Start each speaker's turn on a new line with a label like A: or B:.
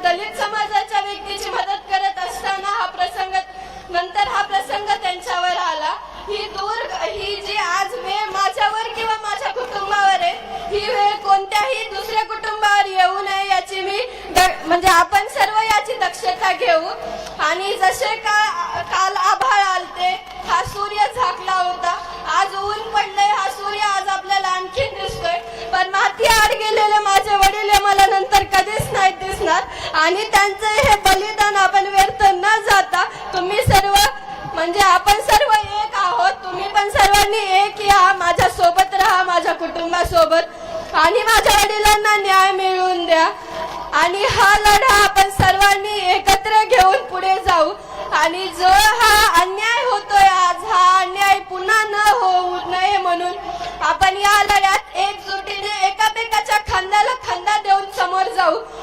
A: दलित समाजाच्या व्यक्तीची मदत करत असताना हा प्रसंग त्यांच्यावर आला। ही जी आज वेळ माझ्यावर किंवा माझ्या कुटुंबावर आहे, ही वेळ कोणत्याही दुसऱ्या कुटुंबावर येऊ नये याची म्हणजे आपण सर्व याची दक्षता घेऊ। आणि जसे काल आभाळ आलते, हा सूर्य झाकला होता, आज ऊन पडलंय, हा सूर्य आज आपल्याला आणखी दिसतोय, पण माती आड गेलेले माझे वडील हे मला नंतर कधीच नाही दिसणार। आणि त्यांचे हे बलिदान आपण व्यर्थ न जाता तुम्ही सर्व म्हणजे आपण सर्व एक आहोत, तुम्ही पण सर्वांनी एक या, माझ्या सोबत राहा, माझ्या कुटुंबासोबत, आणि माझ्या वडिलांना न्याय मिळवून द्या। आणि हा लढा आपण सर्वांनी एकत्र घेऊन पुढे जाऊ। आणि जो हा अन्याय होतोय आज, हा अन्याय पुन्हा न होऊ नये म्हणून आपण या लढ्यात एकजुटीने एकामेकाच्या खांद्याला खांदा देऊन समोर जाऊ।